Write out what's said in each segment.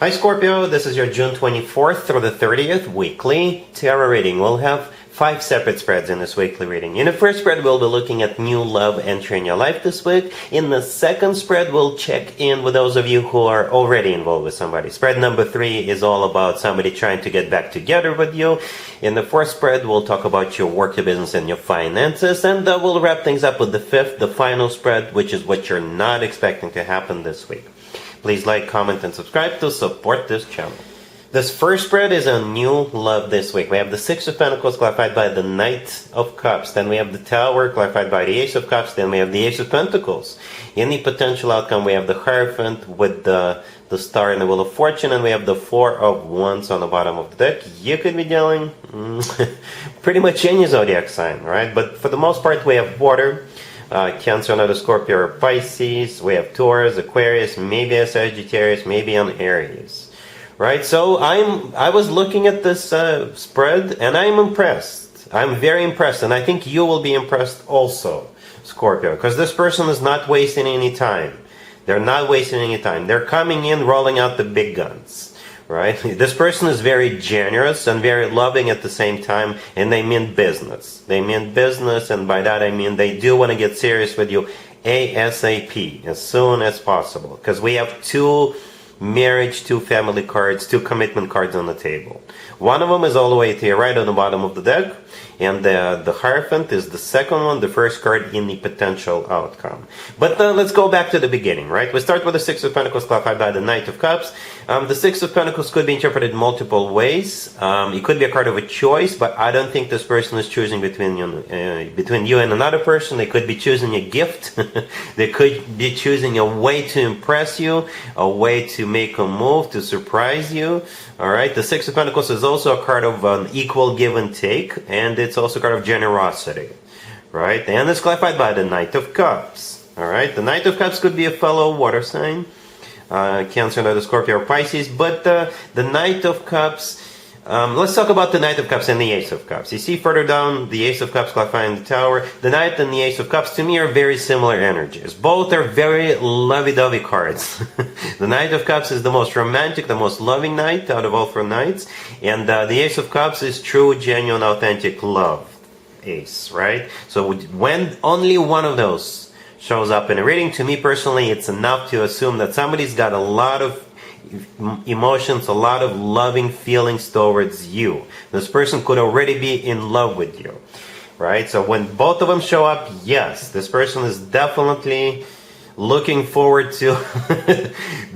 Hi Scorpio, this is your June 24th through the 30th weekly tarot reading. We'll have 5 separate spreads in this weekly reading. In the first spread, we'll be looking at new love entering your life this week. In the second spread, we'll check in with those of you who are already involved with somebody. Spread number 3 is all about somebody trying to get back together with you. In the fourth spread, we'll talk about your work, your business, and your finances. And we'll wrap things up with the fifth, the final spread, which is what you're not expecting to happen this week. Please like, comment, and subscribe to support this channel. This first spread is a new love this week. We have the Six of Pentacles clarified by the Knight of Cups. Then we have the Tower clarified by the Ace of Cups. Then we have the Ace of Pentacles. In the potential outcome, we have the Hierophant with the Star and the Wheel of Fortune. And we have the Four of Wands on the bottom of the deck. You could be dealing pretty much any zodiac sign, right? But for the most part, we have water. Cancer, another Scorpio or Pisces. We have Taurus, Aquarius, maybe a Sagittarius, maybe an Aries. Right? So I was looking at this spread and I'm impressed. I'm very impressed, and I think you will be impressed also, Scorpio, because this person is not wasting any time. They're not wasting any time. They're coming in, rolling out the big guns. Right? This person is very generous and very loving at the same time, and they mean business. They mean business, and by that I mean they do want to get serious with you ASAP, as soon as possible. Because we have 2 marriage, 2 family cards, 2 commitment cards on the table. One of them is all the way to your right on the bottom of the deck, and the Hierophant is the second one, the first card in the potential outcome. But let's go back to the beginning, right? We start with the Six of Pentacles clarified by the Knight of Cups. The Six of Pentacles could be interpreted multiple ways. It could be a card of a choice, but I don't think this person is choosing between you and another person. They could be choosing a gift. They could be choosing a way to impress you, a way to make a move, to surprise you. All right, the Six of Pentacles is also a card of an equal give and take, and it's also a card of generosity, right? And it's clarified by the Knight of Cups. All right, the Knight of Cups could be a fellow water sign, Cancer, another Scorpio or Pisces, but the Knight of Cups, let's talk about the Knight of Cups and the Ace of Cups. You see further down, the Ace of Cups clarifying the Tower. The Knight and the Ace of Cups, to me, are very similar energies. Both are very lovey-dovey cards. The Knight of Cups is the most romantic, the most loving knight out of all 4 knights. And the Ace of Cups is true, genuine, authentic love. Ace, right? So when only one of those shows up in a reading, to me personally, it's enough to assume that somebody's got a lot of emotions, a lot of loving feelings towards you. This person could already be in love with you, right? So when both of them show up, yes, this person is definitely looking forward to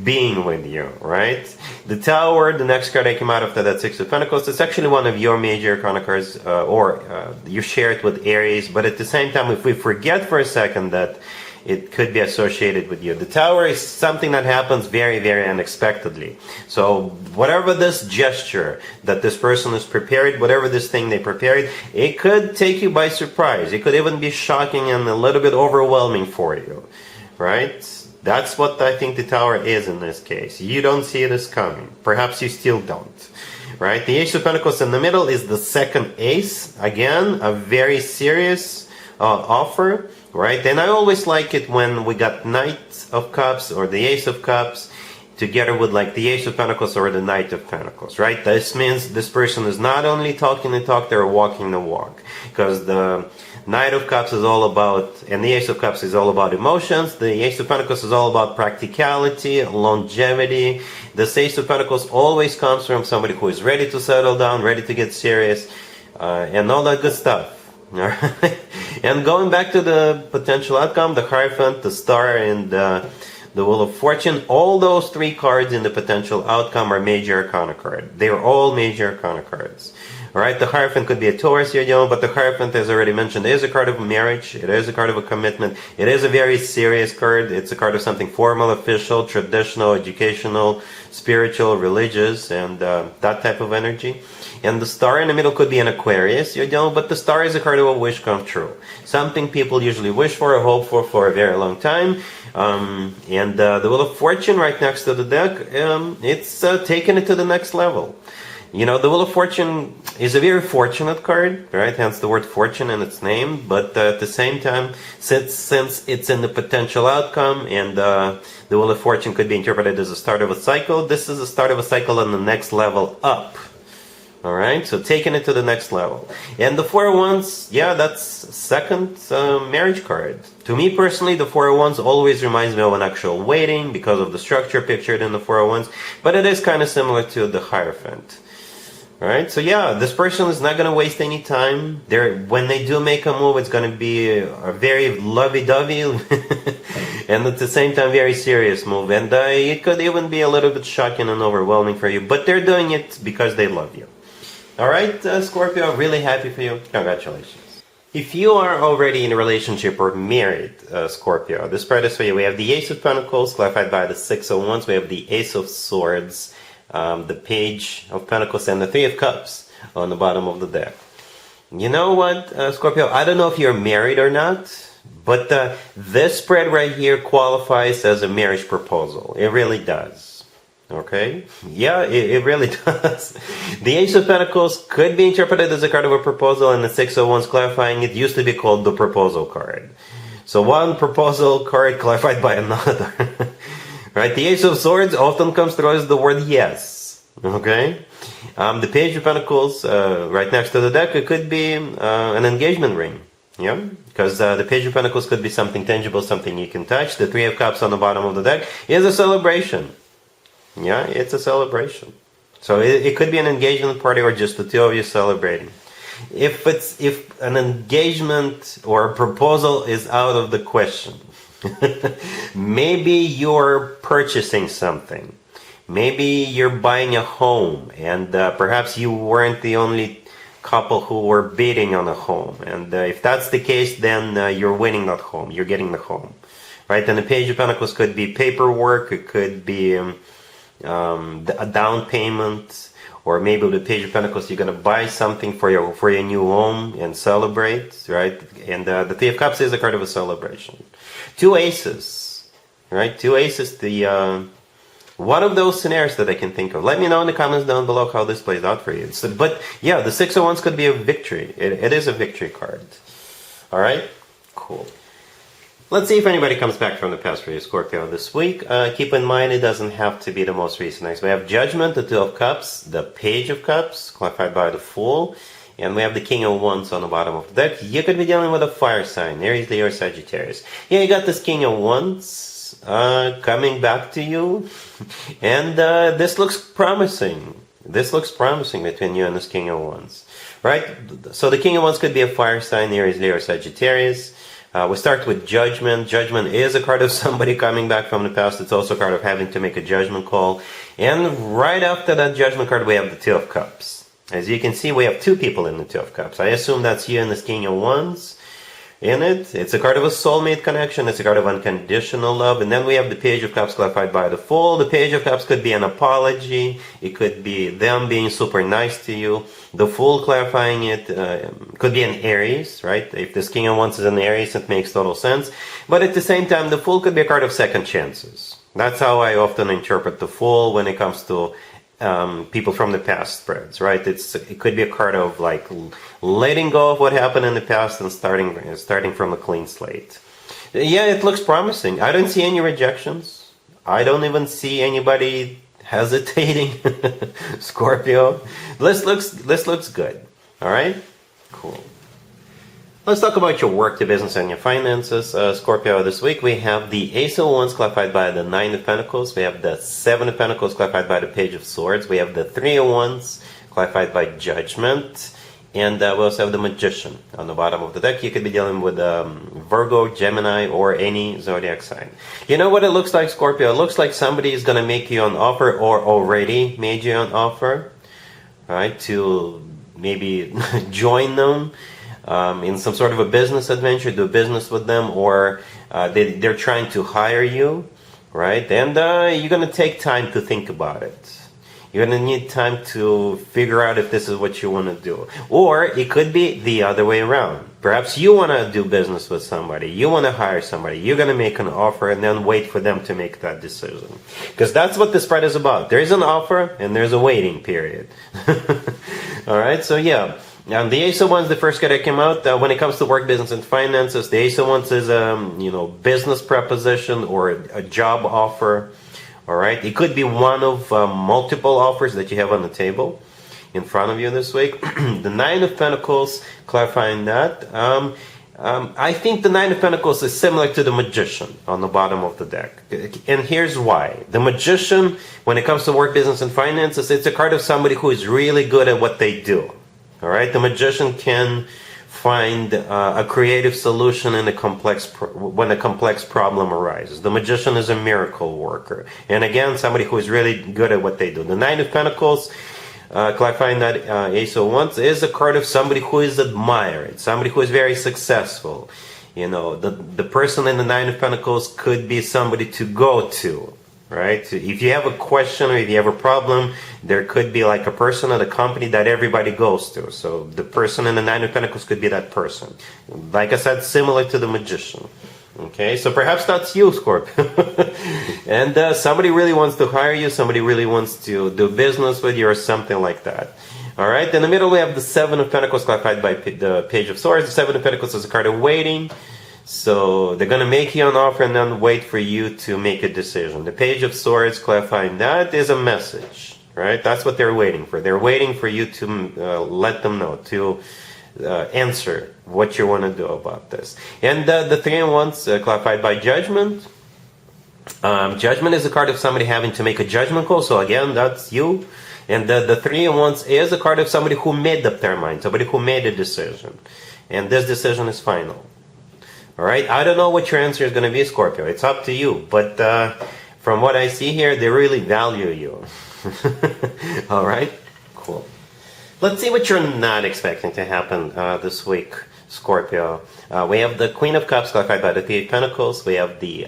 being with you, right? The Tower, the next card that came out after that Six of Pentacles, it's actually one of your major arcana cards, or you share it with Aries, but at the same time, if we forget for a second that it could be associated with you. The Tower is something that happens very, very unexpectedly. So whatever this gesture that this person is prepared, whatever this thing they prepared, it could take you by surprise. It could even be shocking and a little bit overwhelming for you, right? That's what I think the Tower is in this case. You don't see this coming. Perhaps you still don't, right? The Ace of Pentacles in the middle is the second ace. Again, a very serious offer. Right, and I always like it when we got Knight of Cups or the Ace of Cups together with like the Ace of Pentacles or the Knight of Pentacles, right? This means this person is not only talking the talk, they're walking the walk. Because the Knight of Cups is all about, and the Ace of Cups is all about emotions. The Ace of Pentacles is all about practicality, longevity. This Ace of Pentacles always comes from somebody who is ready to settle down, ready to get serious, and all that good stuff. Alright, and going back to the potential outcome, the Hierophant, the Star, and the Wheel of Fortune, all those 3 cards in the potential outcome are major arcana cards. They are all major arcana cards. Alright, the Hierophant could be a Taurus here, but the Hierophant, as already mentioned, is a card of marriage. It is a card of a commitment. It is a very serious card. It's a card of something formal, official, traditional, educational, spiritual, religious, and that type of energy. And the Star in the middle could be an Aquarius, but the Star is a card of a wish come true. Something people usually wish for or hope for a very long time. And the Wheel of Fortune right next to the deck, it's taking it to the next level. The Wheel of Fortune is a very fortunate card, right? Hence the word fortune in its name. But at the same time, since it's in the potential outcome, and the Wheel of Fortune could be interpreted as a start of a cycle, this is a start of a cycle on the next level up. All right, so taking it to the next level. And the Four of Wands, yeah, that's second marriage card. To me personally, the Four of Wands always reminds me of an actual wedding because of the structure pictured in the Four of Wands, but it is kind of similar to the Hierophant. All right, so yeah, this person is not going to waste any time. When they do make a move, it's going to be a very lovey-dovey and at the same time very serious move. And it could even be a little bit shocking and overwhelming for you, but they're doing it because they love you. All right, Scorpio, really happy for you. Congratulations. If you are already in a relationship or married, Scorpio, this spread is for you. We have the Ace of Pentacles, clarified by the Six of Wands. We have the Ace of Swords, the Page of Pentacles, and the Three of Cups on the bottom of the deck. You know what, Scorpio? I don't know if you're married or not, but this spread right here qualifies as a marriage proposal. It really does. Okay? Yeah, it really does. The Ace of Pentacles could be interpreted as a card of a proposal, and the Six of Wands clarifying it used to be called the proposal card. So one proposal card clarified by another. Right? The Ace of Swords often comes through as the word yes. Okay? The Page of Pentacles, right next to the deck, it could be an engagement ring. Yeah? Because the Page of Pentacles could be something tangible, something you can touch. The Three of Cups on the bottom of the deck is a celebration. Yeah, it's a celebration. So it could be an engagement party or just the two of you celebrating. If an engagement or a proposal is out of the question, maybe you're purchasing something. Maybe you're buying a home, and perhaps you weren't the only couple who were bidding on a home. And if that's the case, then you're winning that home. You're getting the home. Right? And the Page of Pentacles could be paperwork. It could be a down payment, or maybe with the Page of Pentacles you're going to buy something for your new home and celebrate, right? And the Three of Cups is a card of a celebration. Two aces, right? Two aces, the one of those scenarios that I can think of. Let me know in the comments down below how this plays out for you. But yeah, the Six of Wands could be a victory. It is a victory card. All right, cool. Let's see if anybody comes back from the past for you, Scorpio, this week. Keep in mind, it doesn't have to be the most recent next. We have Judgment, the Two of Cups, the Page of Cups, clarified by the Fool, and we have the King of Wands on the bottom of the deck. You could be dealing with a fire sign, Aries, Leo, Sagittarius. Yeah, you got this King of Wands coming back to you, and this looks promising. This looks promising between you and this King of Wands, right? So the King of Wands could be a fire sign, Aries, Leo, Sagittarius. We start with Judgment. Judgment is a card of somebody coming back from the past. It's also a card of having to make a judgment call. And right after that Judgment card, we have the Two of Cups. As you can see, we have two people in the Two of Cups. I assume that's you and this King of Wands in it. It's a card of a soulmate connection. It's a card of unconditional love. And then we have the Page of Cups clarified by the Fool. The Page of Cups could be an apology. It could be them being super nice to you. The Fool clarifying it could be an Aries, right? If this King of Wands is an Aries, it makes total sense. But at the same time, the Fool could be a card of second chances. That's how I often interpret the Fool when it comes to people from the past spreads, right? It could be a card of like letting go of what happened in the past and starting from a clean slate. Yeah, it looks promising. I don't see any rejections. I don't even see anybody hesitating. Scorpio, this looks good. All right, cool. Let's talk about your work, your business, and your finances. Scorpio, this week we have the Ace of Wands clarified by the Nine of Pentacles. We have the Seven of Pentacles clarified by the Page of Swords. We have the Three of Wands clarified by Judgment. And we also have the Magician on the bottom of the deck. You could be dealing with Virgo, Gemini, or any zodiac sign. You know what it looks like, Scorpio? It looks like somebody is going to make you an offer or already made you an offer, right, to maybe join them in some sort of a business adventure, do business with them, or they're trying to hire you, right? And you're going to take time to think about it. You're going to need time to figure out if this is what you want to do. Or it could be the other way around. Perhaps you want to do business with somebody. You want to hire somebody. You're going to make an offer and then wait for them to make that decision. Because that's what the spread is about. There is an offer and there's a waiting period. All right, so yeah. The Ace of Wands, the first card that came out, when it comes to work, business, and finances, the Ace of Wands is business proposition or a job offer. All right, it could be one of multiple offers that you have on the table in front of you this week. The Nine of Pentacles, clarifying that. I think the Nine of Pentacles is similar to the Magician on the bottom of the deck. And here's why. The Magician, when it comes to work, business, and finances, it's a card of somebody who is really good at what they do. All right, the Magician can find a creative solution in when a complex problem arises. The Magician is a miracle worker. And again, somebody who is really good at what they do. The Nine of Pentacles, clarifying that Ace of Wands, is a card of somebody who is admired, somebody who is very successful. You know, the person in the Nine of Pentacles could be somebody to go to. Right? If you have a question or if you have a problem, there could be like a person at a company that everybody goes to. So the person in the Nine of Pentacles could be that person. Like I said, similar to the Magician. Okay, so perhaps that's you, Scorpio. And somebody really wants to hire you, somebody really wants to do business with you or something like that. All right, in the middle we have the Seven of Pentacles, clarified by the Page of Swords. The Seven of Pentacles is a card of waiting. So they're going to make you an offer and then wait for you to make a decision. The Page of Swords, clarifying that, is a message, right? That's what they're waiting for. They're waiting for you to let them know, to answer what you want to do about this. And the Three of Wands, clarified by Judgment. Judgment is a card of somebody having to make a judgment call. So again, that's you. And the Three of Wands is a card of somebody who made up their mind, somebody who made a decision. And this decision is final. All right, I don't know what your answer is going to be, Scorpio. It's up to you. But from what I see here, they really value you. All right, cool. Let's see what you're not expecting to happen this week, Scorpio. We have the Queen of Cups, clarified by the Three of Pentacles. We have the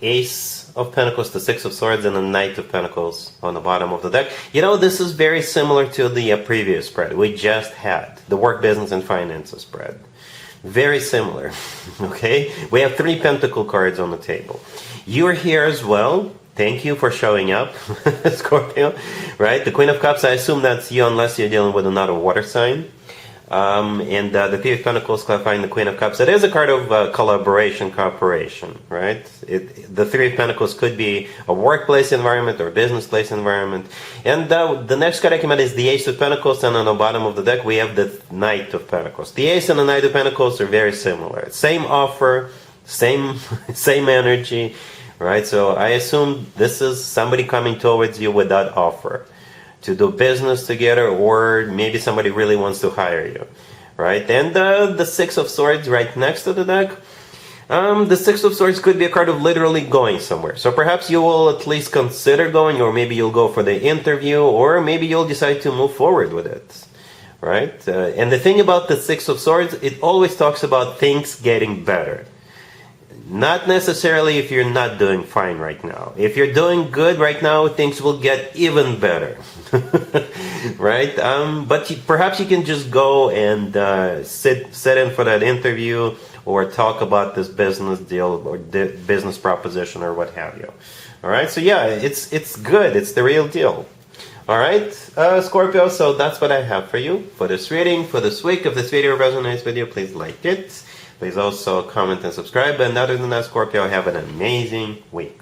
Ace of Pentacles, the Six of Swords, and the Knight of Pentacles on the bottom of the deck. You know, this is very similar to the previous spread we just had, the work, business, and finances spread. Very similar. Okay, we have three pentacle cards on the table. You're here as well. Thank you for showing up, Scorpio. Right, the Queen of Cups, I assume that's you unless you're dealing with another water sign. And the Three of Pentacles, clarifying the Queen of Cups. It is a card of collaboration, cooperation, right? The Three of Pentacles could be a workplace environment or a business place environment. And the next card I came out is the Ace of Pentacles, and on the bottom of the deck we have the Knight of Pentacles. The Ace and the Knight of Pentacles are very similar. Same offer, same energy, right? So I assume this is somebody coming towards you with that offer to do business together, or maybe somebody really wants to hire you, right? And the Six of Swords right next to the deck. The Six of Swords could be a card of literally going somewhere. So perhaps you will at least consider going, or maybe you'll go for the interview, or maybe you'll decide to move forward with it, right? And the thing about the Six of Swords, it always talks about things getting better. Not necessarily if you're not doing fine right now. If you're doing good right now, things will get even better. Right? But perhaps you can just go and sit in for that interview, or talk about this business deal or business proposition or what have you. All right? So yeah, it's good. It's the real deal. All right, Scorpio, so that's what I have for you for this reading, for this week. If this video resonates with you, please like it. Please also comment and subscribe. And other than that, Scorpio, have an amazing week.